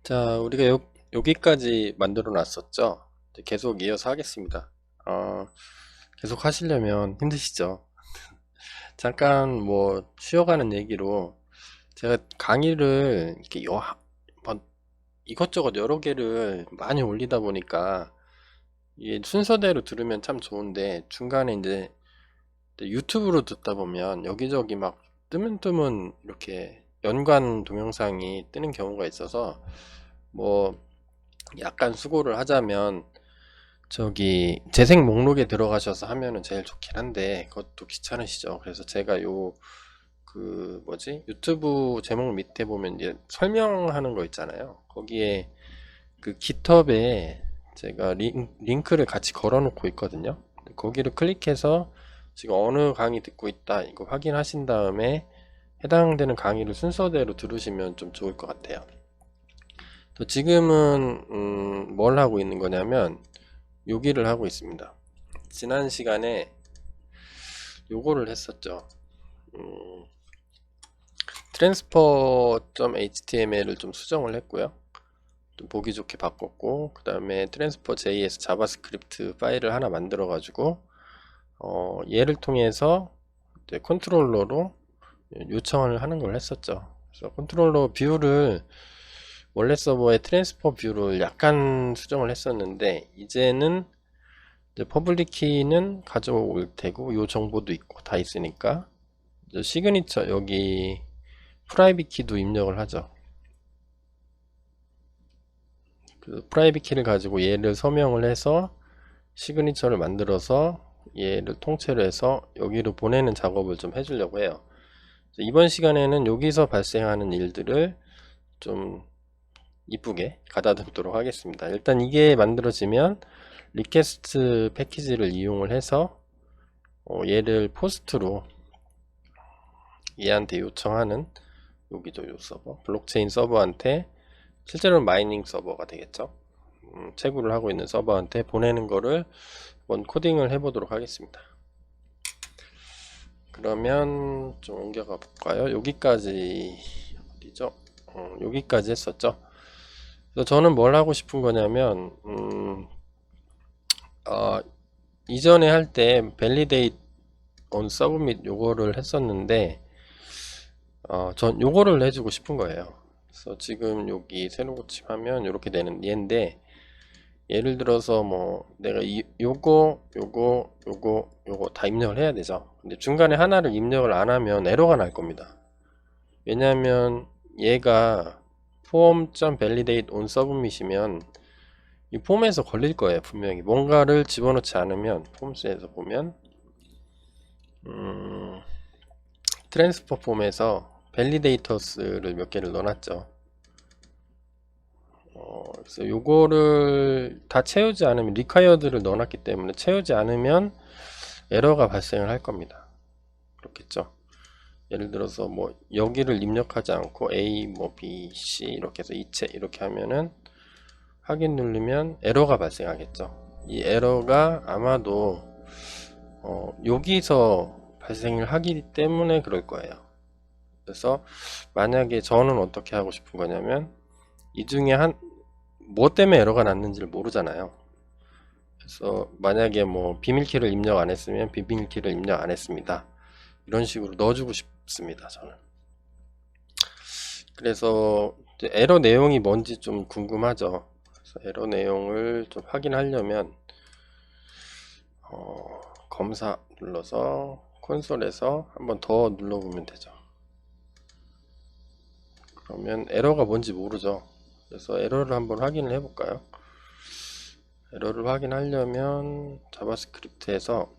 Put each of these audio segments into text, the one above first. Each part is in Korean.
자, 우리가 여기까지 만들어 놨었죠? 이제 계속 이어서 하겠습니다. 어, 계속 하시려면 힘드시죠? 잠깐 뭐 쉬어가는 얘기로 제가 강의를 이렇게 뭐 이것저것 여러 개를 많이 올리다 보니까 이게 순서대로 들으면 참 좋은데 중간에 이제 유튜브로 듣다 보면 여기저기 막 뜨문뜨문 이렇게 연관 동영상이 뜨는 경우가 있어서 뭐 약간 수고를 하자면 저기 재생 목록에 들어가셔서 하면은 제일 좋긴 한데 그것도 귀찮으시죠. 그래서 제가 그 뭐지 유튜브 제목 밑에 보면 이제 설명하는 거 있잖아요. 거기에 그 깃허브에 제가 링크를 같이 걸어 놓고 있거든요. 거기를 클릭해서 지금 어느 강의 듣고 있다 이거 확인하신 다음에 해당되는 강의를 순서대로 들으시면 좀 좋을 것 같아요. 또 지금은 뭘 하고 있는 거냐면 여기를 하고 있습니다. 지난 시간에 요거를 했었죠. transfer.html을 좀 수정을 했고요. 좀 보기 좋게 바꿨고, 그 다음에 transfer.js 자바스크립트 파일을 하나 만들어 가지고 얘를 통해서 이제 컨트롤러로 요청을 하는 걸 했었죠. 그래서 컨트롤러 뷰를 원래 서버의 트랜스퍼 뷰를 약간 수정을 했었는데 이제는 이제 퍼블릭 키는 가져올 테고 요 정보도 있고 다 있으니까 이제 시그니처 여기 프라이빗 키도 입력을 하죠. 그 프라이빗 키를 가지고 얘를 서명을 해서 시그니처를 만들어서 얘를 통째로 해서 여기로 보내는 작업을 좀 해주려고 해요. 이번 시간에는 여기서 발생하는 일들을 좀 이쁘게 가다듬도록 하겠습니다. 일단 이게 만들어지면 리퀘스트 패키지를 이용을 해서 얘를 포스트로 얘한테 요청하는 여기죠, 요 서버 블록체인 서버한테 실제로는 마이닝 서버가 되겠죠. 채굴을 하고 있는 서버한테 보내는 거를 한번 코딩을 해보도록 하겠습니다. 그러면 좀 옮겨가 볼까요? 여기까지 어디죠? 여기까지 했었죠. 그래서 저는 뭘 하고 싶은 거냐면 어, 이전에 할 때 validate on submit 요거를 했었는데 전 요거를 해주고 싶은 거예요. 그래서 지금 여기 새로 고침하면 이렇게 되는 얘인데 예를 들어서 뭐 내가 요거 다 입력을 해야 되죠. 근데 중간에 하나를 입력을 안 하면 에러가 날 겁니다. 왜냐하면 얘가 form.validate on submit이면 이 폼에서 걸릴 거예요. 분명히 뭔가를 집어넣지 않으면 폼스에서 보면 트랜스퍼 폼에서 밸리데이터스를 몇 개를 넣어놨죠. 그래서 요거를 다 채우지 않으면 required를 넣어놨기 때문에 채우지 않으면 에러가 발생을 할 겁니다. 그렇겠죠. 예를 들어서 뭐 여기를 입력하지 않고 A, 뭐 B, C 이렇게 해서 이체 이렇게 하면은 확인 누르면 에러가 발생하겠죠. 이 에러가 아마도 여기서 발생을 하기 때문에 그럴 거예요. 그래서 만약에 저는 어떻게 하고 싶은 거냐면 이 중에 뭐 때문에 에러가 났는지를 모르잖아요. 그래서 만약에 뭐 비밀키를 입력 안 했으면 비밀키를 입력 안 했습니다. 이런 식으로 넣어주고 싶습니다. 저는. 그래서 에러 내용이 뭔지 좀 궁금하죠. 그래서 에러 내용을 좀 확인하려면 검사 눌러서 콘솔에서 한번 더 눌러보면 되죠. 그러면 에러가 뭔지 모르죠. 그래서 에러를 한번 확인을 해볼까요? 에러를 확인하려면 자바스크립트에서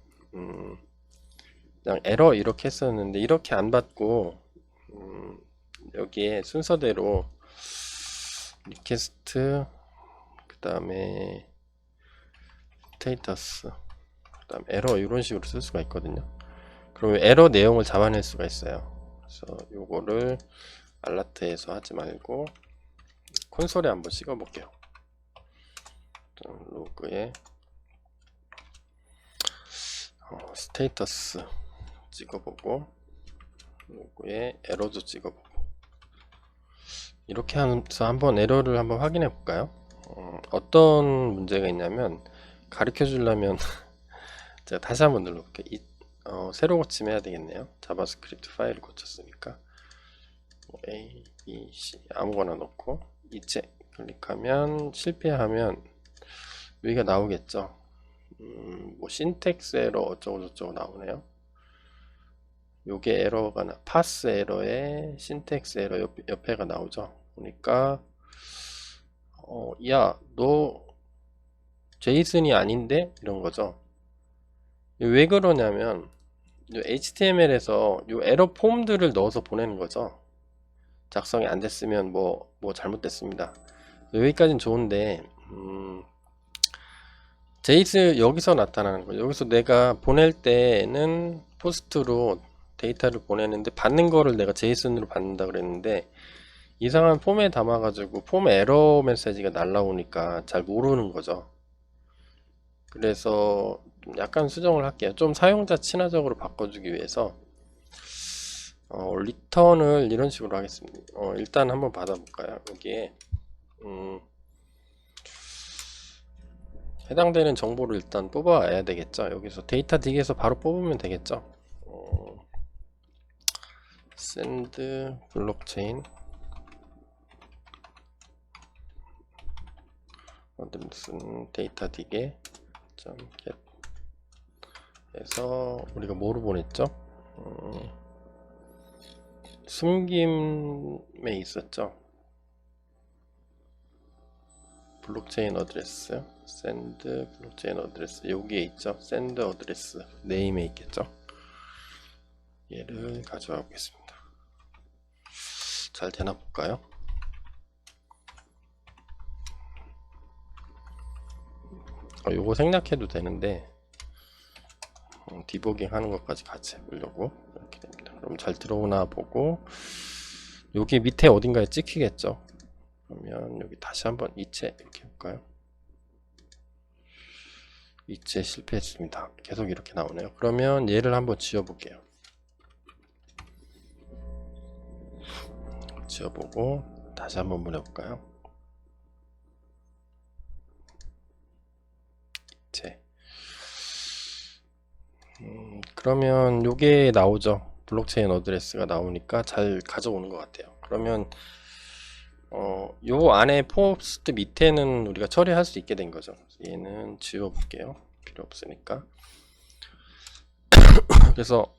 그냥 에러 이렇게 했었는데 이렇게 안 받고 여기에 순서대로 리퀘스트 그 다음에 스테이터스 그 다음 에러 이런 식으로 쓸 수가 있거든요. 그러면 에러 내용을 잡아낼 수가 있어요. 그래서 요거를 알라트에서 하지 말고 콘솔에 한번 찍어 볼게요. 로그에 스테이터스 찍어보고 로그에 에러도 찍어보고 이렇게 해서 한번 에러를 한번 확인해 볼까요? 어떤 문제가 있냐면 가르쳐 주려면 제가 다시 한번 눌러볼게요. 새로 고침해야 되겠네요. 자바스크립트 파일을 고쳤으니까 A, B, C 아무거나 넣고 이체 클릭하면 실패하면 여기가 나오겠죠. 뭐 신텍스 에러 어쩌고 저쩌고 나오네요. 요게 에러가 파스 에러에 신텍스 에러 옆에가 나오죠. 그러니까 야, 너 제이슨이 아닌데? 이런 거죠. 왜 그러냐면 HTML에서 요 에러 폼들을 넣어서 보내는 거죠. 작성이 안 됐으면 뭐 잘못됐습니다. 여기까지는 좋은데 제이슨 여기서 나타나는 거죠. 여기서 내가 보낼 때는 포스트로 데이터를 보내는데 받는 거를 내가 제이슨으로 받는다 그랬는데 이상한 폼에 담아가지고 폼 에러 메시지가 날라오니까 잘 모르는 거죠. 그래서 약간 수정을 할게요. 좀 사용자 친화적으로 바꿔주기 위해서 리턴을 이런 식으로 하겠습니다. 일단 한번 받아볼까요? 여기에 해당되는 정보를 일단 뽑아야 되겠죠. 여기서 데이터 딕에서 바로 뽑으면 되겠죠. send 블록체인 어드레스는 데이터 딕에 get 해서 우리가 뭐로 보냈죠? 숨김에 있었죠. 블록체인 어드레스 send 블록체인 어드레스 여기에 있죠. send 어드레스 네임에 있겠죠. 얘를 가져와 보겠습니다. 잘 되나 볼까요? 요거 생략해도 되는데 디버깅 하는 것까지 같이 해보려고 이렇게 됩니다. 그럼 잘 들어오나 보고 여기 밑에 어딘가에 찍히겠죠. 그러면 여기 다시 한번 이체 이렇게 해볼까요? 이체 실패했습니다. 계속 이렇게 나오네요. 그러면 얘를 한번 지워볼게요. 지워보고 다시 한번 보내볼까요? 이체 그러면 요게 나오죠. 블록체인 어드레스가 나오니까 잘 가져오는 것 같아요. 그러면 요 안에 포스트 밑에는 우리가 처리할 수 있게 된 거죠. 얘는 지워 볼게요. 필요 없으니까. 그래서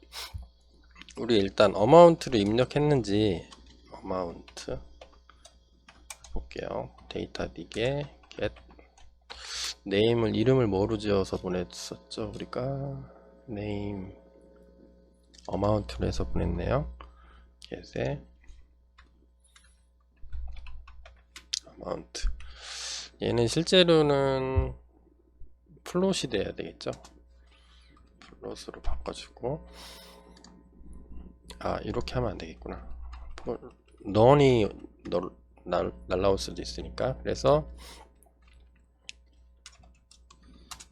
우리 일단 어마운트를 입력했는지 어마운트 볼게요. 데이터 딕에 get 네임을 이름을 뭐로 지어서 보냈었죠. 우리가 네임 어마운트로 해서 보냈네요. get에 어마운트 얘는 실제로는 플롯이 돼야 되겠죠. 플롯으로 바꿔주고 이렇게 하면 안 되겠구나. 넌이 날라올 수도 있으니까. 그래서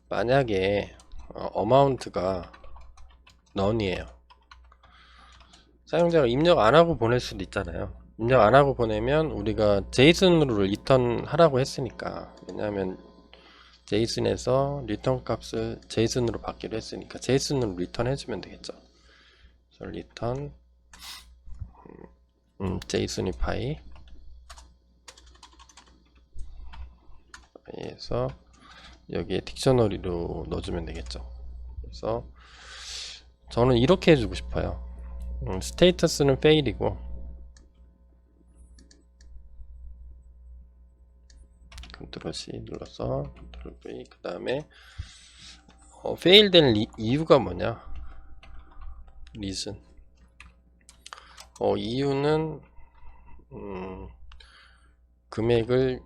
만약에 어마운트가 넌이에요. 사용자가 입력 안 하고 보낼 수도 있잖아요. 입력 안 하고 보내면 우리가 제이슨으로 리턴 하라고 했으니까, 왜냐하면 제이슨에서 리턴 값을 제이슨으로 받기로 했으니까 제이슨으로 리턴 해주면 되겠죠. 그래서 리턴 제이슨이파이 에서 여기에 딕셔너리로 넣어주면 되겠죠. 그래서 저는 이렇게 해주고 싶어요. 스테이터스는 fail이고 컨트롤 C 눌러서 컨트롤 V 그 다음에 fail 된 이유가 뭐냐? reason 이유는 금액을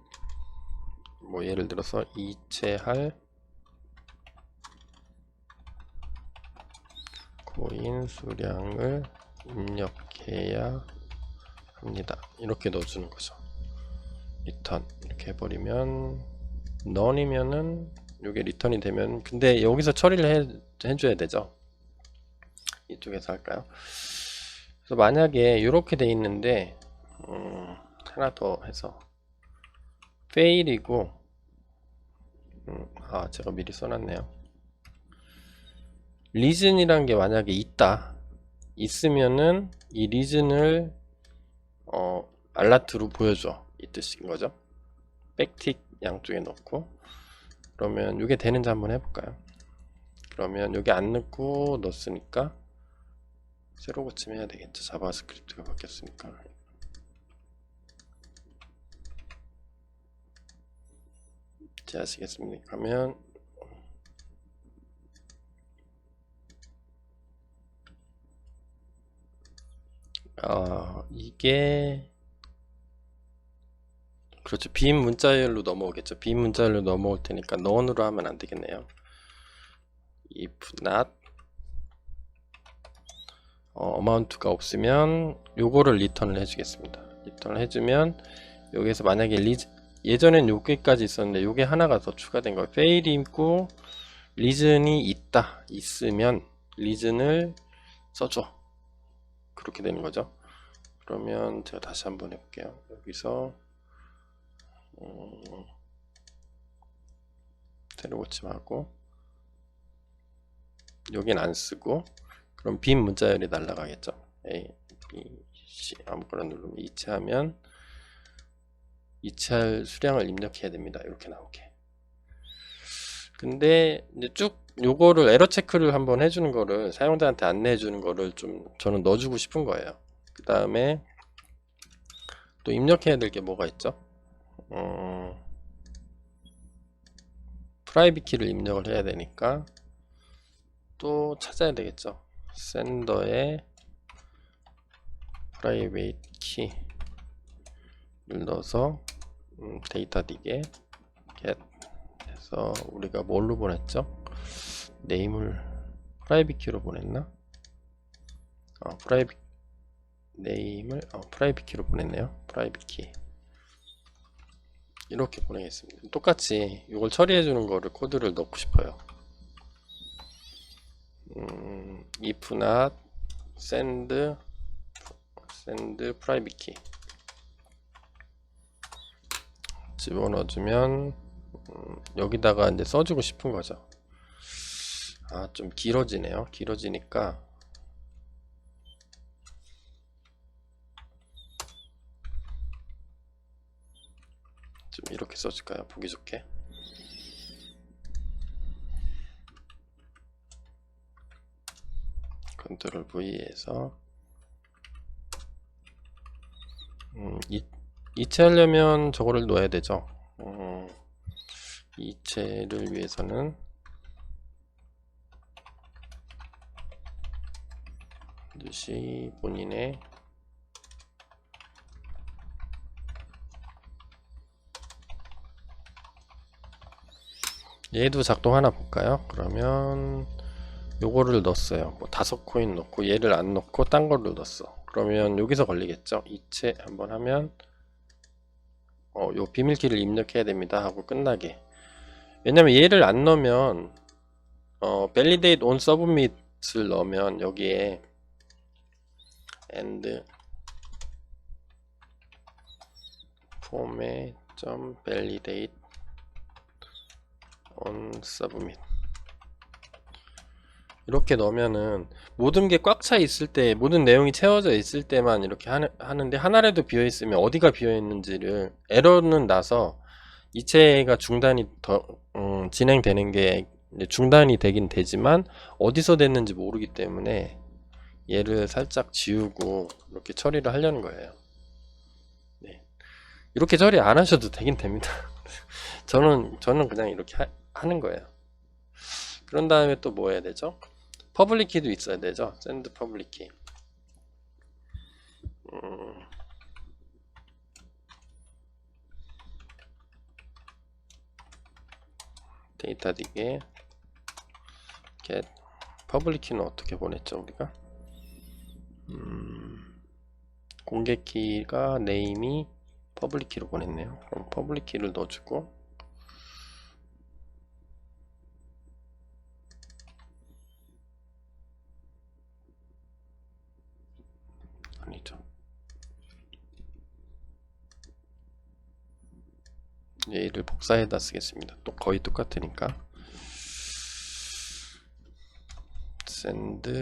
뭐 예를 들어서 이체할 코인 수량을 입력해야 합니다. 이렇게 넣어주는 거죠. 리턴 이렇게 해버리면 넌이면은 이게 리턴이 되면, 근데 여기서 처리를 해줘야 되죠. 이쪽에서 할까요? 그래서 만약에 이렇게 돼 있는데 하나 더 해서 fail이고, 제가 미리 써놨네요. reason이란 게 만약에 있으면은 이 reason을 알라트로 보여줘, 이 뜻인 거죠. 백틱 양쪽에 넣고, 그러면 이게 되는지 한번 해볼까요? 그러면 여기 안 넣고 넣었으니까 새로 고침해야 되겠죠. 자바스크립트가 바뀌었으니까. 이제 아시겠습니까? 그러면 이게 그렇죠. 빈 문자열로 넘어오겠죠. 빈 문자열로 넘어올 테니까 none으로 하면 안 되겠네요. if not amount가 없으면 요거를 리턴을 해주겠습니다. 리턴을 해주면 여기서 만약에 예전엔 여기까지 있었는데 요게 하나가 더 추가된 거예요. fail이 있고 reason이 있으면 reason을 써줘. 그렇게 되는 거죠. 그러면 제가 다시 한번 해볼게요. 여기서 새로 고침하고 여긴 안 쓰고, 그럼 빈 문자열이 날라가겠죠. A, B, C 아무거나 누르면 이체하면 이체할 수량을 입력해야 됩니다. 이렇게 나오게. 근데 이제 쭉 요거를 에러 체크를 한번 해주는 거를, 사용자한테 안내해 주는 거를 좀 저는 넣어주고 싶은 거예요. 그 다음에 또 입력해야 될 게 뭐가 있죠? 프라이빗 키를 입력을 해야 되니까 또 찾아야 되겠죠. sender의 프라이빗 키를 넣어서 데이터 딕에 get 해서 우리가 뭘로 보냈죠? 네임을 프라이빗 키로 보냈나? 프라이빗 네임을 프라이빗 키로 보냈네요. 프라이빗 키 이렇게 보내겠습니다. 똑같이 이걸 처리해 주는 거를 코드를 넣고 싶어요. if not send private key 집어넣어주면 여기다가 이제 써주고 싶은 거죠. 좀 길어지네요. 길어지니까 좀 이렇게 써줄까요? 보기 좋게. 컨트롤 V에서 이체하려면 저거를 넣어야 되죠. 이체를 위해서는 반드시 본인의 얘도 작동하나 볼까요? 그러면 요거를 넣었어요. 뭐 5코인 넣고 얘를 안 넣고 딴 걸로 넣었어. 그러면 여기서 걸리겠죠. 이체 한번 하면 요 비밀키를 입력해야 됩니다 하고 끝나게. 왜냐면 얘를 안 넣으면 validate on submit을 넣으면 여기에 and format validate on submit 이렇게 넣으면은 모든 게 꽉 차 있을 때, 모든 내용이 채워져 있을 때만 이렇게 하는데 하나라도 비어 있으면 어디가 비어 있는지를 에러는 나서 이체가 중단이 진행되는 게 이제 중단이 되긴 되지만 어디서 됐는지 모르기 때문에 얘를 살짝 지우고 이렇게 처리를 하려는 거예요. 네. 이렇게 처리 안 하셔도 되긴 됩니다. 저는 그냥 이렇게 하는 거예요. 그런 다음에 또 뭐 해야 되죠? 퍼블릭 키도 있어야 되죠. 샌드 퍼블릭 키. 데이터 딕에 get 퍼블릭 키는 어떻게 보냈죠 우리가? 공개 키가 네임이 퍼블릭 키로 보냈네요. 그럼 퍼블릭 키를 넣어주고 아니죠. 얘를 복사해다 쓰겠습니다. 또 거의 똑같으니까. send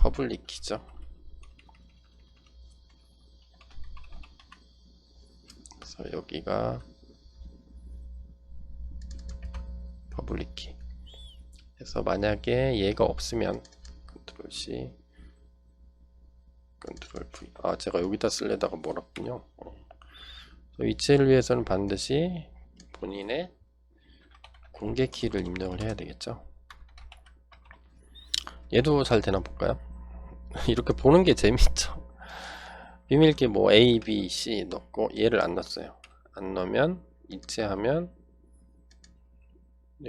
public이죠. 그래서 여기가 public. 그래서 만약에 얘가 없으면 컨트롤 C, 컨트롤 V. 아, 제가 여기다 쓸려다가 몰았군요. 위치를 위해서는 반드시 본인의 공개 키를 입력을 해야 되겠죠. 얘도 잘 되나 볼까요? 이렇게 보는 게 재밌죠. 비밀키 뭐 A, B, C 넣고 얘를 안 넣었어요. 안 넣으면 이체하면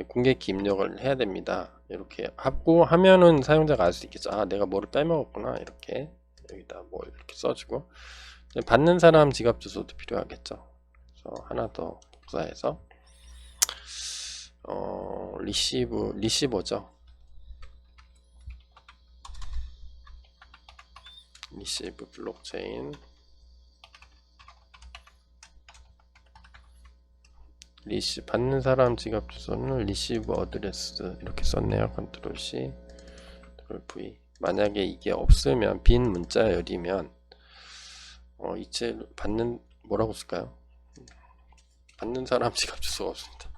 공개키 입력을 해야 됩니다. 이렇게 하고 하면은 사용자가 알 수 있겠죠. 아, 내가 뭐를 빼먹었구나. 이렇게 여기다 뭐 이렇게 써주고, 받는 사람 지갑 주소도 필요하겠죠. 그래서 하나 더 복사해서 리시버죠. 리시브 블록체인 받는 사람 지갑 주소는 리시브 어드레스 이렇게 썼네요. 컨트롤 C, 컨트롤 V. 만약에 이게 없으면 빈 문자열이면 이체 받는 뭐라고 쓸까요? 받는 사람 지갑 주소가 없습니다.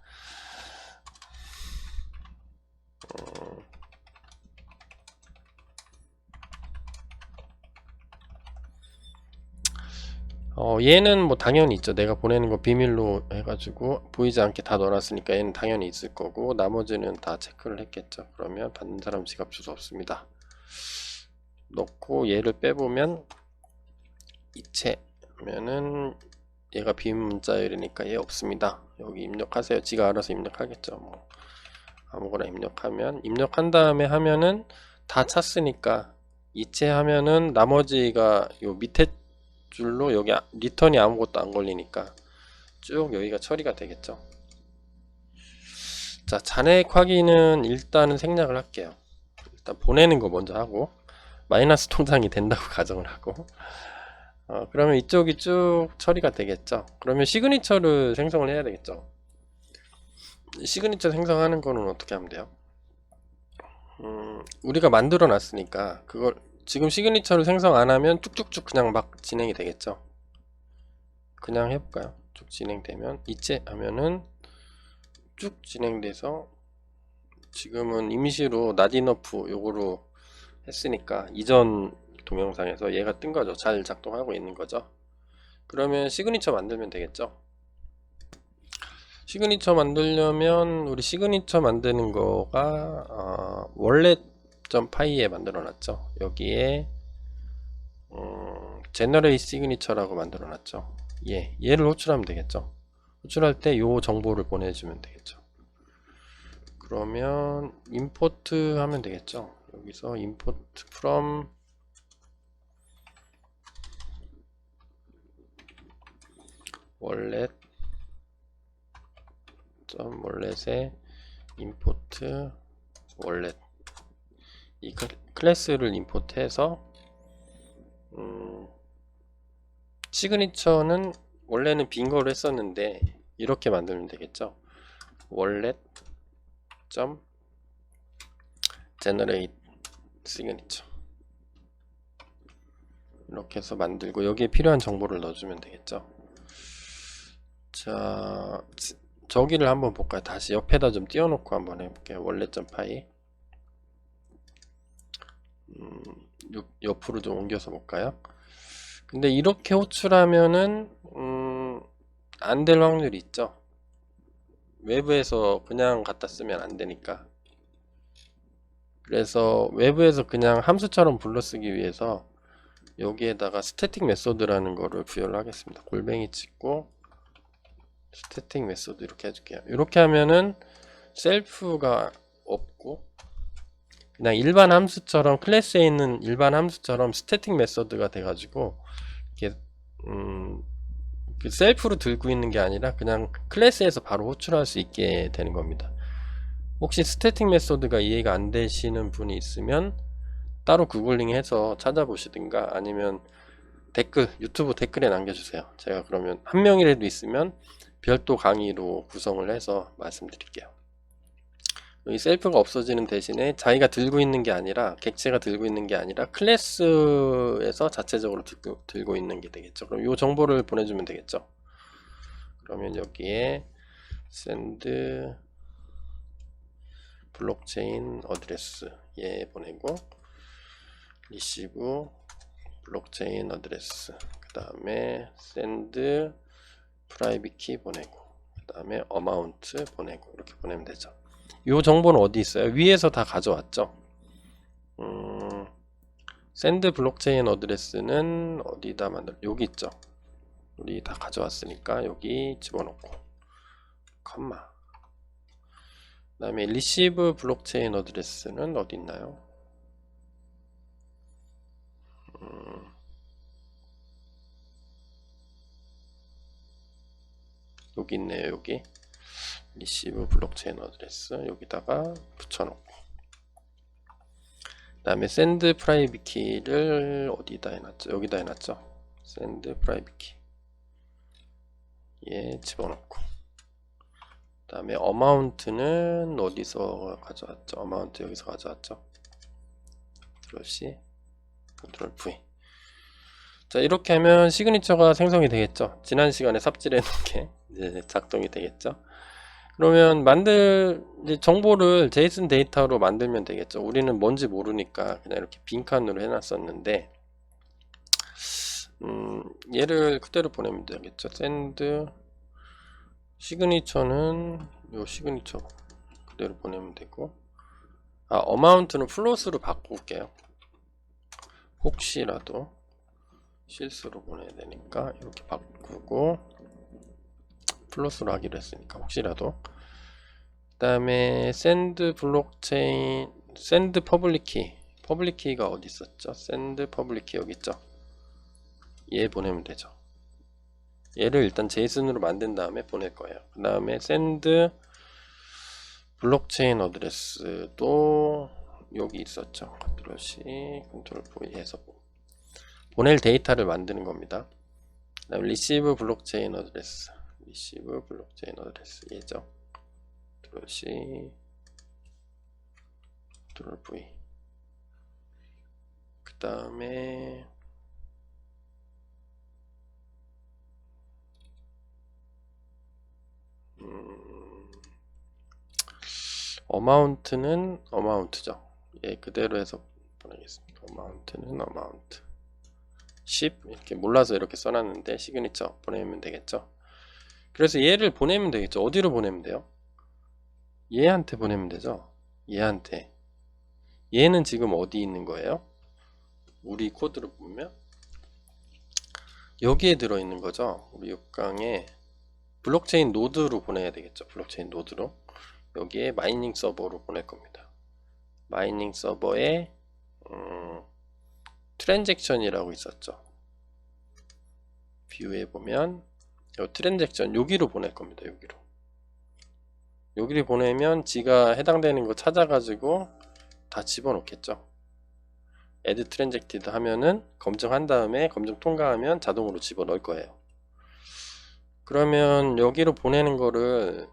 얘는 뭐 당연히 있죠. 내가 보내는 거 비밀로 해가지고 보이지 않게 다 넣어놨으니까 얘는 당연히 있을 거고, 나머지는 다 체크를 했겠죠. 그러면 받는 사람 지갑 주소 없습니다. 넣고 얘를 빼보면 이체 하면은 얘가 비문자열이니까 얘 없습니다. 여기 입력하세요. 지가 알아서 입력하겠죠. 뭐 아무거나 입력하면, 입력한 다음에 하면은 다 찼으니까 이체하면은 나머지가 요 밑에 줄로 여기 리턴이 아무것도 안 걸리니까 쭉 여기가 처리가 되겠죠. 자, 잔액 확인은 일단은 생략을 할게요. 일단 보내는 거 먼저 하고 마이너스 통장이 된다고 가정을 하고, 그러면 이쪽이 쭉 처리가 되겠죠. 그러면 시그니처를 생성을 해야 되겠죠. 시그니처 생성하는 거는 어떻게 하면 돼요? 우리가 만들어 놨으니까 그걸 지금 시그니처를 생성 안 하면 쭉쭉쭉 그냥 막 진행이 되겠죠. 그냥 해볼까요? 쭉 진행되면 이체 하면은 쭉 진행돼서, 지금은 임시로 나디너프 요거로 했으니까 이전 동영상에서 얘가 뜬 거죠. 잘 작동하고 있는 거죠. 그러면 시그니처 만들면 되겠죠. 시그니처 만들려면 우리 시그니처 만드는 거가 wallet.py에 만들어 놨죠. 여기에 generate signature라고 만들어 놨죠. 얘를 호출하면 되겠죠. 호출할 때 요 정보를 보내주면 되겠죠. 그러면 import 하면 되겠죠. 여기서 import from wallet에 import wallet, 이 클래스를 임포트해서 시그니처는 원래는 빈 거로 했었는데 이렇게 만들면 되겠죠. wallet generate signature 이렇게 해서 만들고 여기에 필요한 정보를 넣어주면 되겠죠. 자, 저기를 한번 볼까요? 다시 옆에다 좀 띄워놓고 한번 해볼게요. wallet.py 옆으로 좀 옮겨서 볼까요? 근데 이렇게 호출하면은 안 될 확률이 있죠. 외부에서 그냥 갖다 쓰면 안 되니까. 그래서 외부에서 그냥 함수처럼 불러쓰기 위해서 여기에다가 스태틱 메소드라는 거를 부여를 하겠습니다. 골뱅이 찍고 스태틱 메소드 이렇게 해줄게요. 이렇게 하면은 셀프가 없고 그냥 일반 함수처럼, 클래스에 있는 일반 함수처럼 스태틱 메소드가 돼가지고 이렇게 그 셀프로 들고 있는 게 아니라 그냥 클래스에서 바로 호출할 수 있게 되는 겁니다. 혹시 스태틱 메소드가 이해가 안 되시는 분이 있으면 따로 구글링 해서 찾아보시든가 아니면 댓글, 유튜브 댓글에 남겨주세요. 제가 그러면 한 명이라도 있으면 별도 강의로 구성을 해서 말씀드릴게요. 여기 셀프가 없어지는 대신에 자기가 들고 있는 게 아니라, 객체가 들고 있는 게 아니라 클래스에서 자체적으로 들고 있는 게 되겠죠. 그럼 이 정보를 보내주면 되겠죠. 그러면 여기에 send 블록체인 어드레스 얘 보내고, receive 블록체인 어드레스, 그 다음에 send private key 보내고, 그 다음에 amount 보내고, 이렇게 보내면 되죠. 이 정보는 어디 있어요? 위에서 다 가져왔죠. send 블록체인 어드레스는 어디다 여기 있죠. 우리 다 가져왔으니까 여기 집어넣고, 컴마. 그 다음에 receive 블록체인 어드레스는 어디 있나요? 여기 있네요. 여기 receive 블록체인 어드레스 여기다가 붙여놓고, 그 다음에 send private key를 어디다 해놨죠? 여기다 해놨죠. send private key 얘 집어넣고, 그 다음에 amount는 어디서 가져왔죠? amount 여기서 가져왔죠. Ctrl C, Ctrl V. 자, 이렇게 하면 시그니처가 생성이 되겠죠. 지난 시간에 삽질해 놓은 게 이제 작동이 되겠죠. 그러면 이제 정보를 제이슨 데이터로 만들면 되겠죠. 우리는 뭔지 모르니까 그냥 이렇게 빈칸으로 해놨었는데, 얘를 그대로 보내면 되겠죠. send 시그니처는 요 시그니처 그대로 보내면 되고, amount는 플롯으로 바꿀게요. 혹시라도 실수로 보내야 되니까 이렇게 바꾸고, 플롯으로 하기로 했으니까 혹시라도. 그 다음에 send 블록체인, send public key, public key가 어디 있었죠? send public key 여기 있죠. 얘 보내면 되죠. 얘를 일단 제이슨으로 만든 다음에 보낼 거예요. 그 다음에 send 블록체인 어드레스도 여기 있었죠. Ctrl C, Ctrl V 해서 보낼 데이터를 만드는 겁니다. 그 다음에 receive 블록체인 어드레스, receive 블록체인 어드레스 얘죠. Ctrl C, Ctrl V. 그 다음에 amount는 amount죠. 얘 그대로 해서 보내겠습니다. amount는 amount 10 이렇게 몰라서 이렇게 써놨는데 시그니처 보내면 되겠죠. 그래서 얘를 보내면 되겠죠. 어디로 보내면 돼요? 얘한테 보내면 되죠. 얘한테. 얘는 지금 어디 있는 거예요? 우리 코드를 보면 여기에 들어있는 거죠. 우리 6강에 블록체인 노드로 보내야 되겠죠. 블록체인 노드로. 여기에 마이닝 서버로 보낼 겁니다. 마이닝 서버에 트랜잭션이라고 있었죠. 뷰에 보면 요 트랜잭션 여기로 보낼 겁니다. 여기로 보내면 지가 해당되는 거 찾아가지고 다 집어넣겠죠. add transacted 하면은 검증한 다음에 검증 통과하면 자동으로 집어넣을 거예요. 그러면 여기로 보내는 거를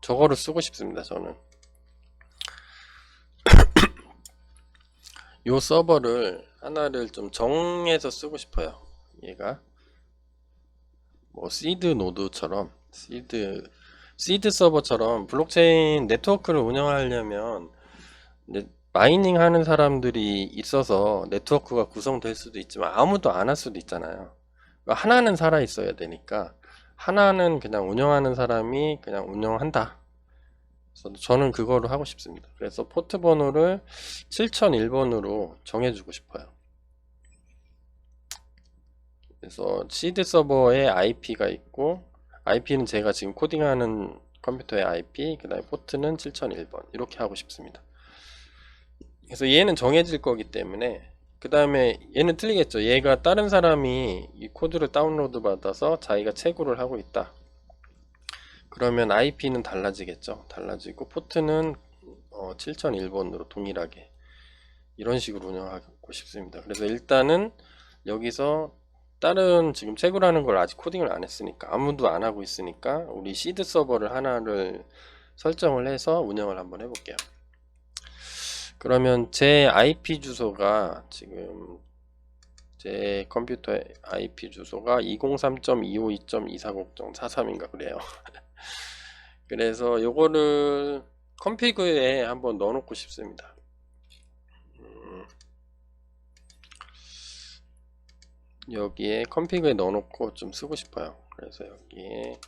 저거를 쓰고 싶습니다. 저는 요 서버를 하나를 좀 정해서 쓰고 싶어요. 얘가 뭐 시드 노드처럼 시드 서버처럼 블록체인 네트워크를 운영하려면 마이닝 하는 사람들이 있어서 네트워크가 구성될 수도 있지만 아무도 안 할 수도 있잖아요. 하나는 살아 있어야 되니까 하나는 그냥 운영하는 사람이 그냥 운영한다. 그래서 저는 그거를 하고 싶습니다. 그래서 포트 번호를 7001번으로 정해주고 싶어요. 그래서 시드 서버에 IP가 있고, IP는 제가 지금 코딩하는 컴퓨터의 IP, 그 다음에 포트는 7001번 이렇게 하고 싶습니다. 그래서 얘는 정해질 거기 때문에, 그 다음에 얘는 틀리겠죠. 얘가 다른 사람이 이 코드를 다운로드 받아서 자기가 채굴을 하고 있다. 그러면 IP는 달라지겠죠. 달라지고 포트는 7001번으로 동일하게 이런 식으로 운영하고 싶습니다. 그래서 일단은 여기서 다른 지금 채굴하는 걸 아직 코딩을 안 했으니까, 아무도 안 하고 있으니까 우리 시드 서버를 하나를 설정을 해서 운영을 한번 해볼게요. 그러면 제 IP 주소가 지금 제 컴퓨터 IP 주소가 203.252.240.43인가 그래요. 그래서 요거를 컴피그에 한번 넣어 놓고 싶습니다. 여기에 컴피그에 넣어 놓고 좀 쓰고 싶어요. 그래서 여기에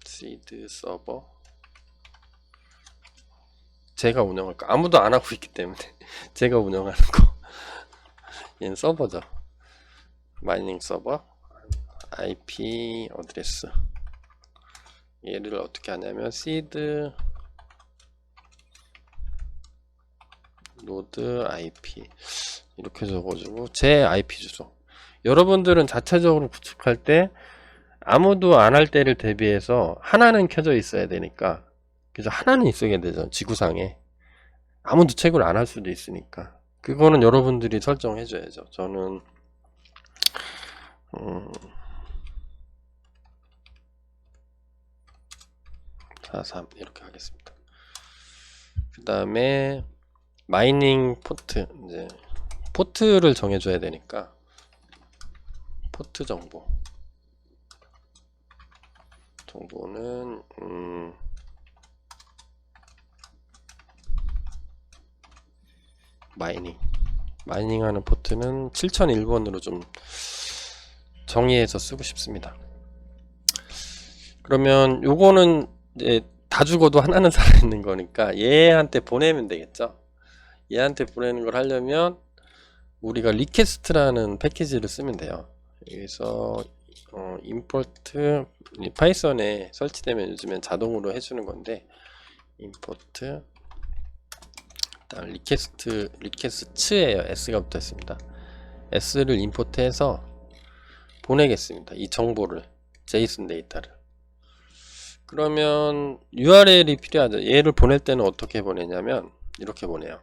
시드 서버 제가 운영할 거 아무도 안 하고 있기 때문에 제가 운영하는 거 얘는 서버죠. 마이닝 서버 IP 어드레스 얘를 어떻게 하냐면 seed 노드 IP 이렇게 적어주고 제 IP 주소. 여러분들은 자체적으로 구축할 때 아무도 안 할 때를 대비해서 하나는 켜져 있어야 되니까, 그래서 하나는 있어야 되죠. 지구상에 아무도 채굴 안 할 수도 있으니까 그거는 여러분들이 설정해 줘야죠. 저는 43 이렇게 하겠습니다. 그 다음에 마이닝 포트, 이제 포트를 정해줘야 되니까 포트 정보는 마이닝하는 포트는 7001번으로 좀 정의해서 쓰고 싶습니다. 그러면 요거는 이제 다 죽어도 하나는 살아있는 거니까 얘한테 보내면 되겠죠. 얘한테 보내는 걸 하려면 우리가 리퀘스트라는 패키지를 쓰면 돼요. 여기서 임포트 파이썬에 설치되면 요즘엔 자동으로 해주는 건데, 임포트 일단 리퀘스트예요. S가 붙어있습니다. S를 임포트해서 보내겠습니다. 이 정보를, JSON 데이터를. 그러면 URL이 필요하죠. 얘를 보낼 때는 어떻게 보내냐면 이렇게 보내요.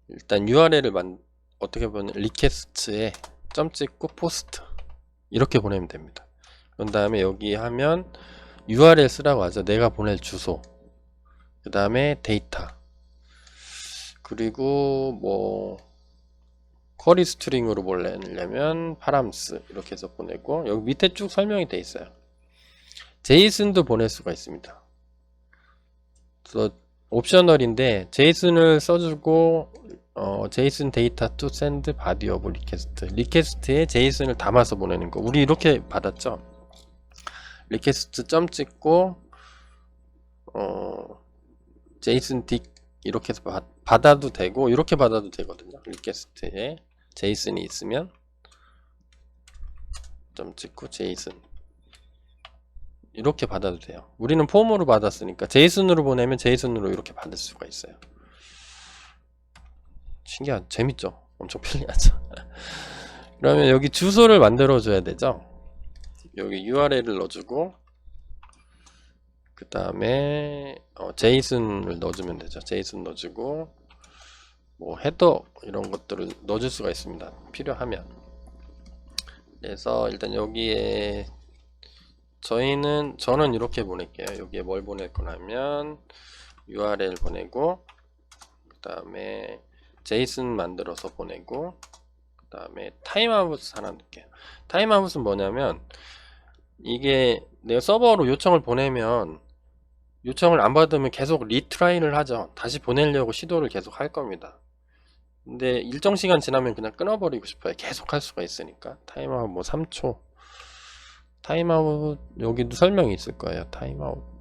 일단 URL을 어떻게 보면 리퀘스트에 점 찍고 포스트 이렇게 보내면 됩니다. 그런 다음에 여기 하면 URL 쓰라고 하죠. 내가 보낼 주소, 그 다음에 데이터, 그리고 뭐 쿼리 스트링으로 보내려면 파람스 이렇게 해서 보내고, 여기 밑에 쭉 설명이 돼 있어요. 제이슨도 보낼 수가 있습니다. 그래서 옵셔널인데 제이슨을 써주고 제이슨 데이터 to send body of request, 리퀘스트에 제이슨을 담아서 보내는 거. 우리 이렇게 받았죠. 리퀘스트 점 찍고 제이슨 딕 이렇게 해서 받아도 되고 이렇게 받아도 되거든요. 리퀘스트에 제이슨이 있으면 점 찍고 제이슨 이렇게 받아도 돼요. 우리는 폼으로 받았으니까 제이슨으로 보내면 제이슨으로 이렇게 받을 수가 있어요. 재밌죠? 엄청 편리하죠? 그러면 여기 주소를 만들어 줘야 되죠? 여기 URL을 넣어주고 그 다음에 제이슨을 넣어주면 되죠. 제이슨 넣어주고 뭐 헤더 이런 것들을 넣어줄 수가 있습니다. 필요하면. 그래서 일단 여기에 저는 이렇게 보낼게요. 여기에 뭘 보낼 거냐면 URL 보내고 그 다음에 제이슨 만들어서 보내고 그 다음에 타임아웃 하나 넣을게요. 타임아웃은 뭐냐면 이게 내가 서버로 요청을 보내면 요청을 안 받으면 계속 리트라이를 하죠. 다시 보내려고 시도를 계속 할 겁니다. 근데 일정 시간 지나면 그냥 끊어버리고 싶어요. 계속 할 수가 있으니까. 타임아웃 뭐 3초. 타임아웃 여기도 설명이 있을 거예요. 타임아웃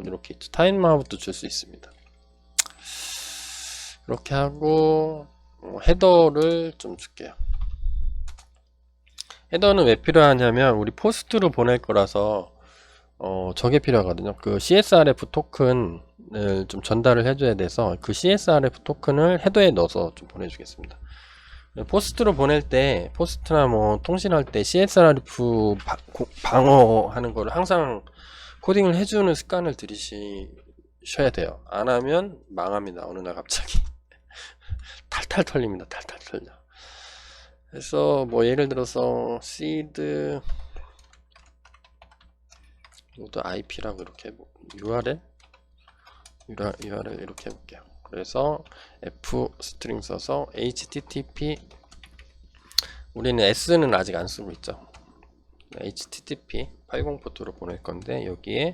이렇게 있죠. 타임아웃도 줄 수 있습니다. 이렇게 하고 헤더를 좀 줄게요. 헤더는 왜 필요하냐면 우리 포스트로 보낼 거라서 저게 필요하거든요. 그 CSRF 토큰을 좀 전달을 해줘야 돼서 그 CSRF 토큰을 헤더에 넣어서 좀 보내주겠습니다. 포스트로 보낼 때, 포스트나 뭐 통신할 때 CSRF 방어하는 거를 항상 코딩을 해주는 습관을 들이셔야 돼요. 안 하면 망합니다. 어느 날 갑자기 탈탈 털립니다. 탈탈 털려. 그래서 뭐 예를 들어서 seed node IP라고 이렇게 URL 이렇게 해볼게요. 그래서 f 스트링 써서 http 우리는 s는 아직 안 쓰고 있죠. http 80 포트로 보낼 건데 여기에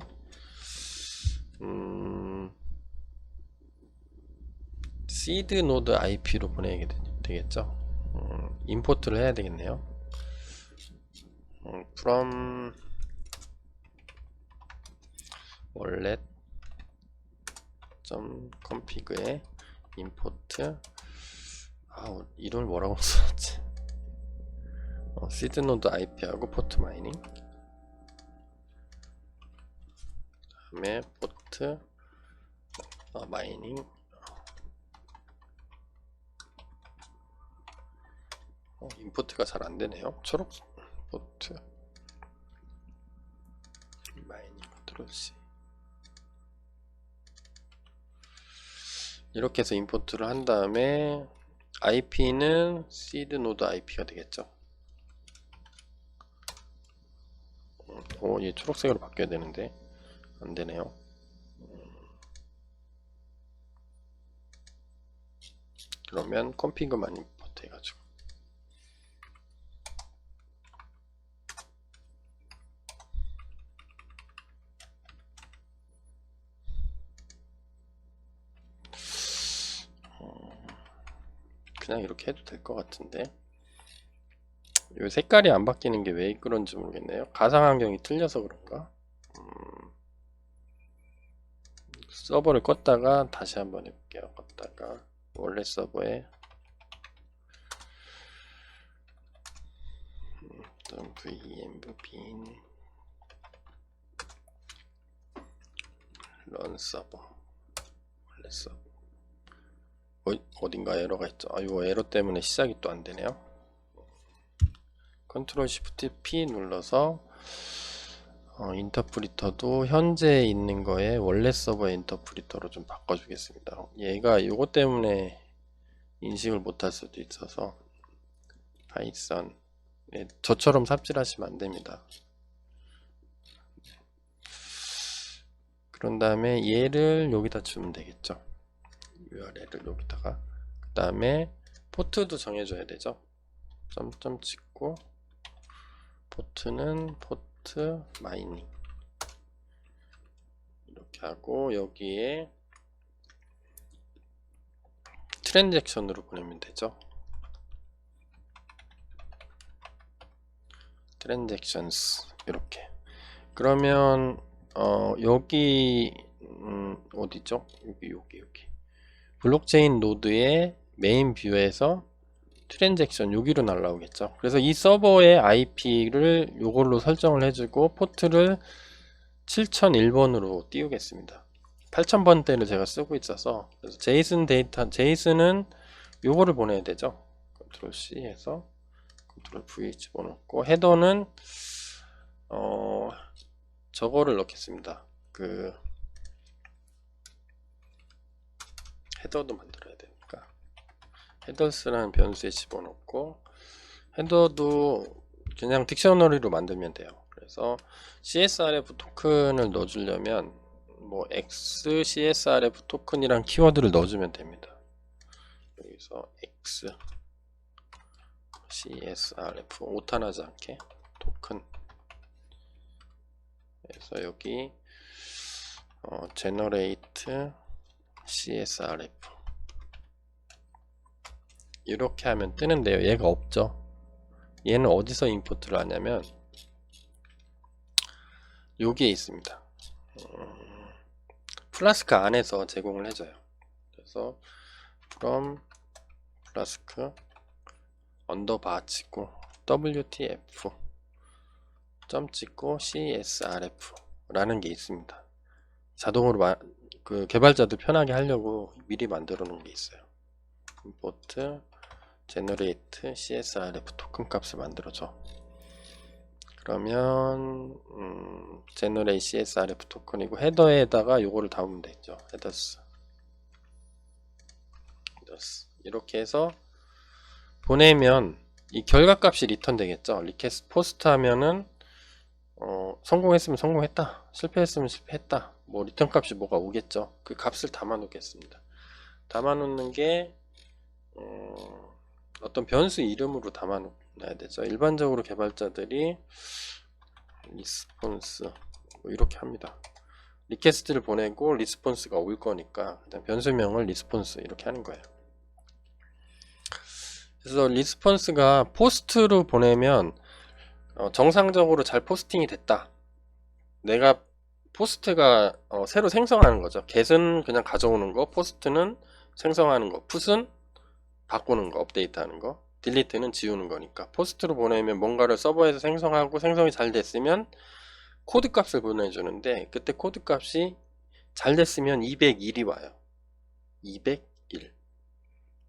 seed node IP로 보내게 되겠죠. 임포트를 해야 되겠네요. from wallet.config에 import 이름을 뭐라고 썼지? seed node IP하고 포트 마이닝 그다음에 포트 마이닝 임포트가 잘 안되네요. 초록 포트 마이닝 컨트롤C 이렇게 해서 임포트를 한 다음에 IP는 seed node IP가 되겠죠. 얘 초록색으로 바뀌어야 되는데 안되네요. 그러면 config만 임포트 해가지고 그냥 이렇게 해도 될 것 같은데 이 색깔이 안 바뀌는 게 왜 그런지 모르겠네요. 가상환경이 틀려서 그런가? 서버를 껐다가 다시 한번 해볼게요. 껐다가 원래 서버에 vmv run 서버 원래 서버 어딘가 에러가 있죠. 이거 에러 때문에 시작이 또 안되네요. 컨트롤 시프트 P 눌러서 인터프리터도 현재 있는 거에 원래 서버의 인터프리터로 좀 바꿔주겠습니다. 얘가 이거 때문에 인식을 못할 수도 있어서 파이썬 저처럼 삽질하시면 안됩니다. 그런 다음에 얘를 여기다 주면 되겠죠. URL을 여기다가 그 다음에 포트도 정해줘야 되죠. 점점 찍고 포트는 포트 마이닝 이렇게 하고 여기에 트랜잭션으로 보내면 되죠. 트랜잭션스 이렇게 그러면 여기 어디죠? 여기 블록체인 노드의 메인 뷰에서 트랜잭션 여기로 날라오겠죠. 그래서 이 서버의 IP를 요걸로 설정을 해주고 포트를 7001번으로 띄우겠습니다. 8000번대를 제가 쓰고 있어서 그래서 제이슨 데이터 제이슨은 요거를 보내야 되죠. 컨트롤 C 해서 컨트롤 V 집어넣고 헤더는 저거를 넣겠습니다. 그 헤더도 만들어야 되니까 헤더스라는 변수에 집어넣고 헤더도 그냥 딕셔너리로 만들면 돼요. 그래서 CSRF 토큰을 넣어주려면 뭐 X CSRF 토큰이란 키워드를 넣어주면 됩니다. 여기서 X CSRF 오타나지 않게 토큰 그래서 여기 generate CSRF 이렇게 하면 뜨는데요. 얘가 없죠. 얘는 어디서 임포트를 하냐면 여기에 있습니다. 플라스크 안에서 제공을 해줘요. 그래서 from 플라스크 언더바 찍고 WTF 점 찍고 CSRF 라는 게 있습니다. 자동으로 그 개발자도 편하게 하려고 미리 만들어 놓은 게 있어요. import generate CSRF 토큰 값을 만들어줘. 그러면 제너레이 CSRF 토큰이고 헤더에다가 요거를 담으면 되죠. 헤더스 이렇게 해서 보내면 이 결과값이 리턴 되겠죠. 리퀘스트 포스트 하면은 성공했으면 성공했다, 실패했으면 실패했다, 뭐 리턴 값이 뭐가 오겠죠. 그 값을 담아 놓겠습니다. 담아 놓는 게 어떤 변수 이름으로 담아 놔야 되죠. 일반적으로 개발자들이 리스폰스 뭐 이렇게 합니다. 리퀘스트를 보내고 리스폰스가 올 거니까 그냥 변수명을 리스폰스 이렇게 하는 거예요. 그래서 리스폰스가 포스트로 보내면 정상적으로 잘 포스팅이 됐다. 내가 포스트가 새로 생성하는 거죠. get은 그냥 가져오는 거, 포스트는 생성하는 거, put은 바꾸는 거, 업데이트하는 거, delete는 지우는 거니까 포스트로 보내면 뭔가를 서버에서 생성하고 생성이 잘 됐으면 코드 값을 보내주는데 그때 코드 값이 잘 됐으면 201이 와요. 201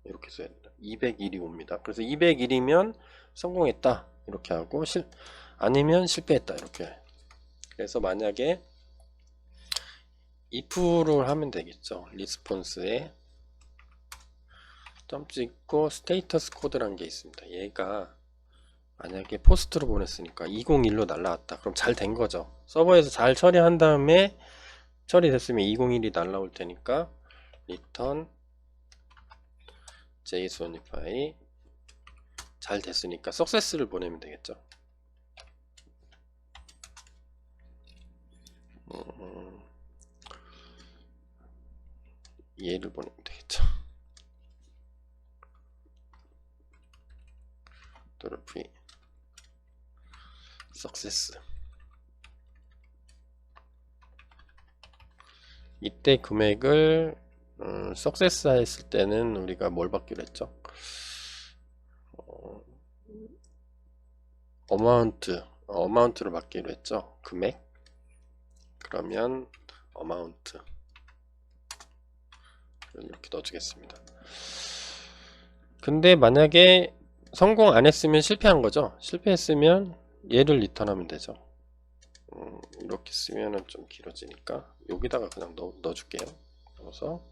이렇게 써야 됩니다. 201이 옵니다. 그래서 201이면 성공했다 이렇게 하고 아니면 실패했다 이렇게. 그래서 만약에 if를 하면 되겠죠. 리스폰스에 점 찍고 스테이터스 코드라는 게 있습니다. 얘가 만약에 포스트로 보냈으니까 201로 날라왔다. 그럼 잘 된 거죠. 서버에서 잘 처리한 다음에 처리됐으면 201이 날라올 테니까 return JSONify 잘 됐으니까 success를 보내면 되겠죠. 얘를 보내면 되겠죠. v success. 이때 금액을 success 했을 때는 우리가 뭘 받기로 했죠? amount를 받기로 했죠. 금액. 그러면 amount 이렇게 넣어주겠습니다. 근데 만약에 성공 안 했으면 실패한 거죠. 실패했으면 얘를 리턴하면 되죠. 이렇게 쓰면은 좀 길어지니까 여기다가 그냥 넣어줄게요. 넣어서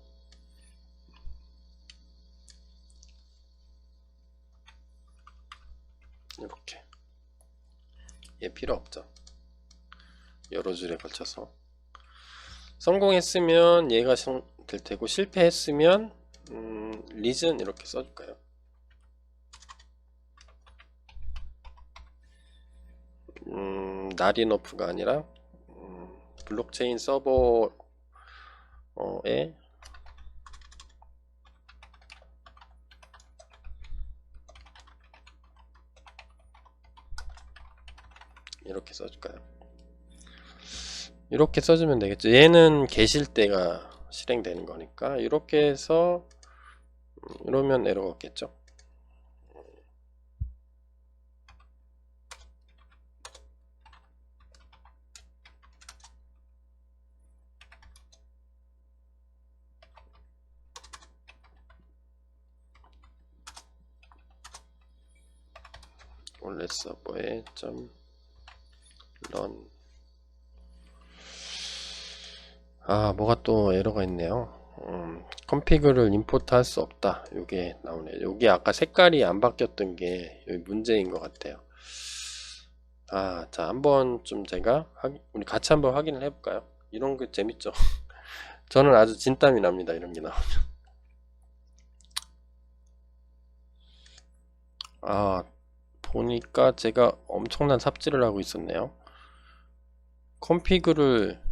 이렇게. 얘 필요 없죠. 여러 줄에 걸쳐서 성공했으면 얘가 될 테고 실패했으면 reason 이렇게 써줄까요? not enough가 아니라 블록체인 서버에 이렇게 써줄까요? 이렇게 써주면 되겠죠. 얘는 계실 때가 실행되는 거니까 이렇게 해서 이러면 에러가 없겠죠. 원래 서버에 run 뭐가 또 에러가 있네요. 컨피그를 임포트 할 수 없다. 요게 나오네요. 요게 아까 색깔이 안 바뀌었던 게 여기 문제인 것 같아요. 자, 한번 좀 제가 우리 같이 한번 확인을 해볼까요? 이런 거 재밌죠? 저는 아주 진땀이 납니다. 이런 게 나오면. 보니까 제가 엄청난 삽질을 하고 있었네요. 컨피그를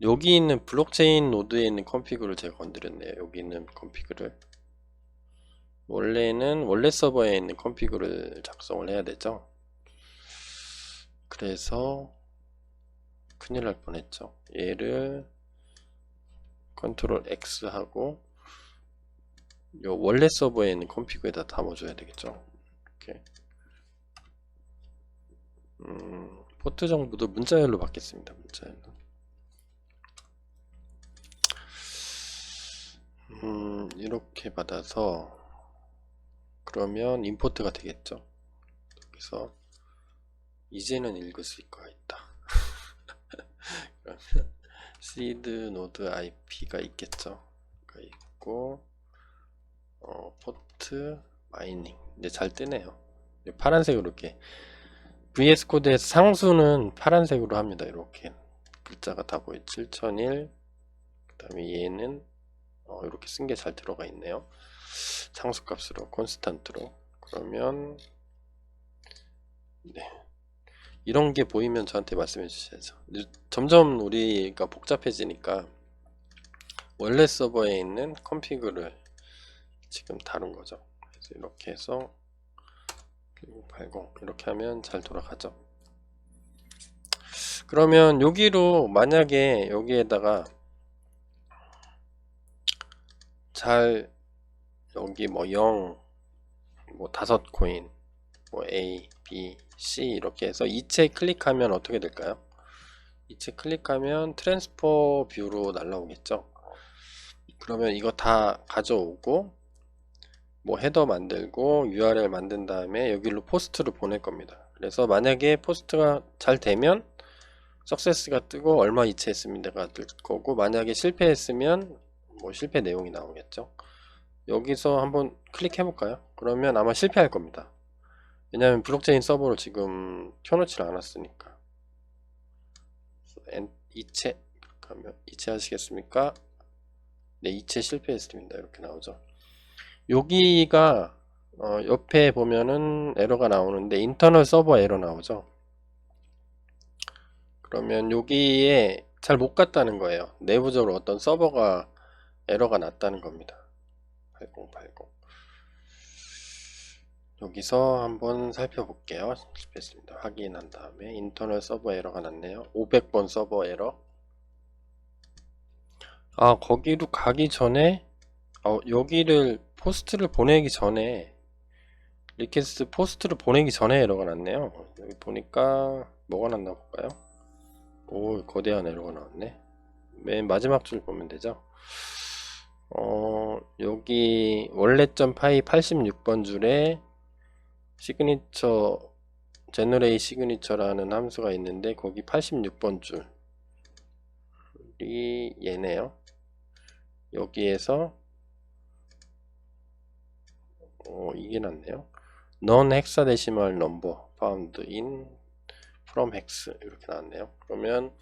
여기 있는 블록체인 노드에 있는 컨피그를 제가 건드렸네요. 여기 있는 컨피그를 원래는 원래 서버에 있는 컨피그를 작성을 해야 되죠. 그래서 큰일 날 뻔했죠. 얘를 컨트롤 X 하고 요 원래 서버에 있는 컨피그에다 담아줘야 되겠죠. 이렇게 포트 정보도 문자열로 받겠습니다. 문자열로. 이렇게 받아서 그러면 임포트가 되겠죠. 여기서 이제는 읽을 수 있고가 있다. 그러면 시드 노드 IP가 있겠죠. 가 있고 포트 마이닝 이제 잘 뜨네요. 파란색으로 이렇게 VS 코드에서 상수는 파란색으로 합니다. 이렇게 글자가 다 보여. 7001 그 다음에 얘는 이렇게 쓴 게 잘 들어가 있네요. 상수값으로 콘스탄트로. 그러면 네, 이런 게 보이면 저한테 말씀해 주셔야죠. 점점 우리가 복잡해지니까 원래 서버에 있는 컨피그를 지금 다룬 거죠. 그래서 이렇게 해서 1080 이렇게 하면 잘 돌아가죠. 그러면 여기로 만약에 여기에다가 잘 여기 뭐 0, 뭐 5코인, 뭐 A, B, C 이렇게 해서 이체 클릭하면 어떻게 될까요? 이체 클릭하면 트랜스퍼 뷰로 날라오겠죠. 그러면 이거 다 가져오고 뭐 헤더 만들고 URL 만든 다음에 여기로 포스트를 보낼 겁니다. 그래서 만약에 포스트가 잘 되면 석세스가 뜨고 얼마 이체했습니다가 뜰 거고, 만약에 실패했으면 뭐 실패 내용이 나오겠죠. 여기서 한번 클릭해 볼까요? 그러면 아마 실패할 겁니다. 왜냐하면 블록체인 서버로 지금 켜놓지 않았으니까. 이체 하면 이체 하시겠습니까? 네, 이체 실패했습니다. 이렇게 나오죠. 여기가 옆에 보면은 에러가 나오는데 인터널 서버 에러 나오죠. 그러면 여기에 잘 못 갔다는 거예요. 내부적으로 어떤 서버가 에러가 났다는 겁니다. 8080 여기서 한번 살펴볼게요. 실패했습니다. 확인한 다음에 인터널 서버 에러가 났네요. 500번 서버 에러. 거기로 가기 전에 여기를 포스트를 보내기 전에 리퀘스트 포스트를 보내기 전에 에러가 났네요. 여기 보니까 뭐가 났나 볼까요? 오, 거대한 에러가 나왔네. 맨 마지막 줄 보면 되죠. 여기 원래.py 86번 줄에 시그니처 제너레이 시그니처라는 함수가 있는데 거기 86번 줄이 얘네요. 여기에서 이게 났네요. non hexadecimal number found in from hex 이렇게 나왔네요. 그러면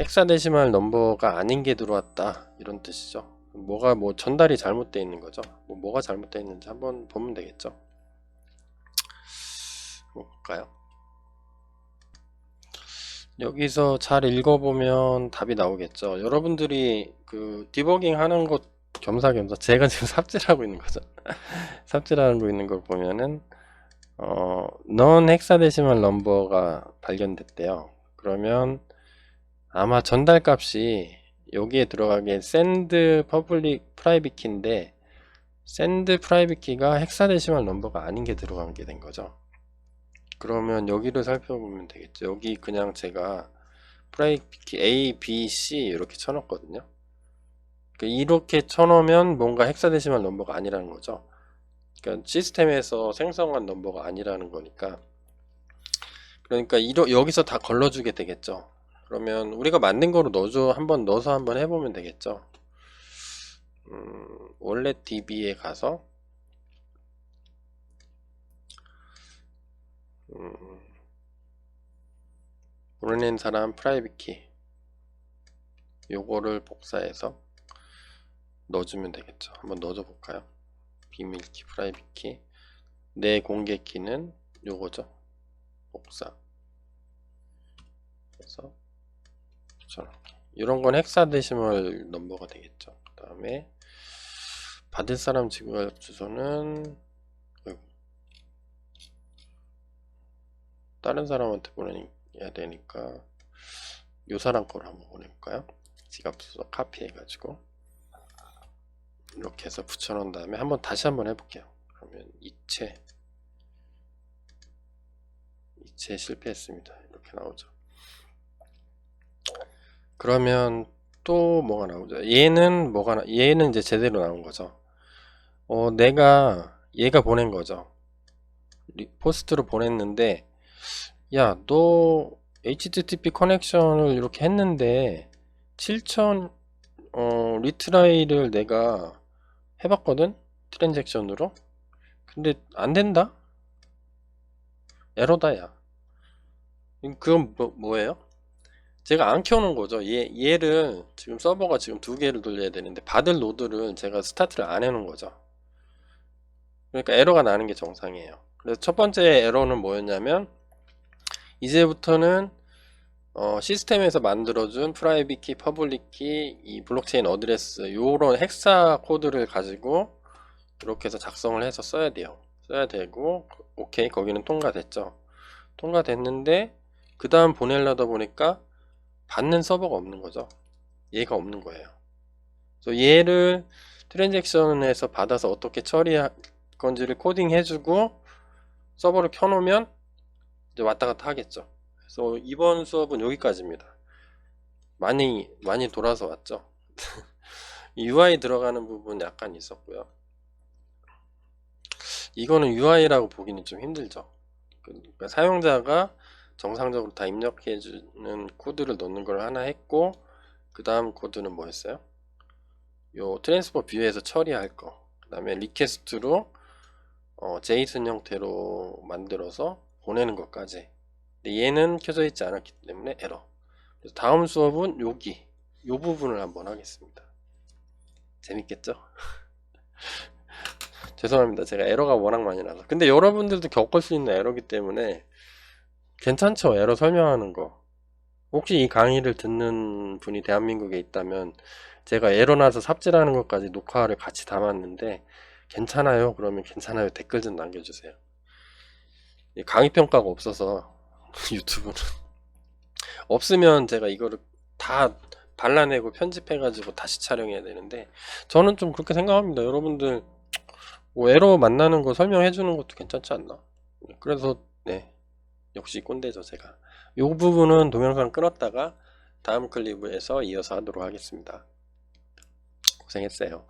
헥사데시말 넘버가 아닌 게 들어왔다 이런 뜻이죠. 뭐가 뭐 전달이 잘못되어 있는 거죠. 뭐가 잘못되어 있는지 한번 보면 되겠죠. 볼까요? 여기서 잘 읽어보면 답이 나오겠죠. 여러분들이 그 디버깅 하는 것 겸사겸사 제가 지금 삽질하고 있는 거죠. 삽질하고 있는 걸 보면은 non 헥사데시말 넘버가 발견됐대요. 그러면 아마 전달 값이 여기에 들어가게 send public private key인데 send private key가 헥사데시말 넘버가 아닌 게 들어간 게 된 거죠. 그러면 여기를 살펴보면 되겠죠. 여기 그냥 제가 private key A, B, C 이렇게 쳐놓거든요. 이렇게 쳐놓으면 뭔가 헥사데시말 넘버가 아니라는 거죠. 그러니까 시스템에서 생성한 넘버가 아니라는 거니까. 그러니까 여기서 다 걸러주게 되겠죠. 그러면 우리가 만든 거로 한번 넣어서 한번 해보면 되겠죠. 원래 DB에 가서 보내는 사람 프라이빗 키 요거를 복사해서 넣어주면 되겠죠. 한번 넣어줘 볼까요? 비밀키 프라이빗 키 내 공개 키는 요거죠. 복사 그래서 이런 건 헥사데시멀 넘버가 되겠죠. 그 다음에 받을 사람 지구역 주소는 다른 사람한테 보내야 되니까 요 사람 거를 한번 보내볼까요? 지갑 주소 카피 해가지고 이렇게 해서 붙여놓은 다음에 다시 한번 해볼게요. 그러면 이체 실패했습니다. 이렇게 나오죠. 그러면 또 뭐가 나오죠? 얘는 얘는 이제 제대로 나온 거죠. 얘가 보낸 거죠. 포스트로 보냈는데 야, 너 HTTP 커넥션을 이렇게 했는데 7000 리트라이를 내가 해봤거든? 트랜잭션으로. 근데 안 된다? 에러다, 야. 그건 뭐예요? 제가 안 켜놓은 거죠. 얘를 지금 서버가 지금 두 개를 돌려야 되는데 받을 노드를 제가 스타트를 안 해놓은 거죠. 그러니까 에러가 나는 게 정상이에요. 그래서 첫 번째 에러는 뭐였냐면 이제부터는 시스템에서 만들어준 프라이빗 키, 퍼블릭 키, 이 블록체인 어드레스 요런 헥사 코드를 가지고 이렇게 해서 작성을 해서 써야 돼요. 써야 되고 오케이, 거기는 통과됐죠. 통과됐는데 그 다음 보내려다 보니까 받는 서버가 없는 거죠. 얘가 없는 거예요. 그래서 얘를 트랜잭션에서 받아서 어떻게 처리할 건지를 코딩해주고 서버를 켜놓으면 이제 왔다 갔다 하겠죠. 그래서 이번 수업은 여기까지입니다. 많이 돌아서 왔죠. UI 들어가는 부분 약간 있었고요. 이거는 UI라고 보기는 좀 힘들죠. 그러니까 사용자가 정상적으로 다 입력해주는 코드를 넣는 걸 하나 했고, 그 다음 코드는 뭐였어요? 요 트랜스퍼 뷰에서 처리할 거. 그 다음에 리퀘스트로 제이슨 형태로 만들어서 보내는 것까지. 근데 얘는 켜져 있지 않았기 때문에 에러. 그래서 다음 수업은 요 부분을 한번 하겠습니다. 재밌겠죠? 죄송합니다. 제가 에러가 워낙 많이 나서. 근데 여러분들도 겪을 수 있는 에러기 때문에 괜찮죠? 에러 설명하는 거. 혹시 이 강의를 듣는 분이 대한민국에 있다면 제가 에러 나서 삽질하는 것까지 녹화를 같이 담았는데 괜찮아요? 그러면 괜찮아요. 댓글 좀 남겨주세요. 강의 평가가 없어서 유튜브는 없으면 제가 이거를 다 발라내고 편집해가지고 다시 촬영해야 되는데 저는 좀 그렇게 생각합니다. 여러분들 뭐 에러 만나는 거 설명해 주는 것도 괜찮지 않나? 그래서 네, 역시 꼰대죠 제가. 요 부분은 동영상 끊었다가 다음 클립에서 이어서 하도록 하겠습니다. 고생했어요.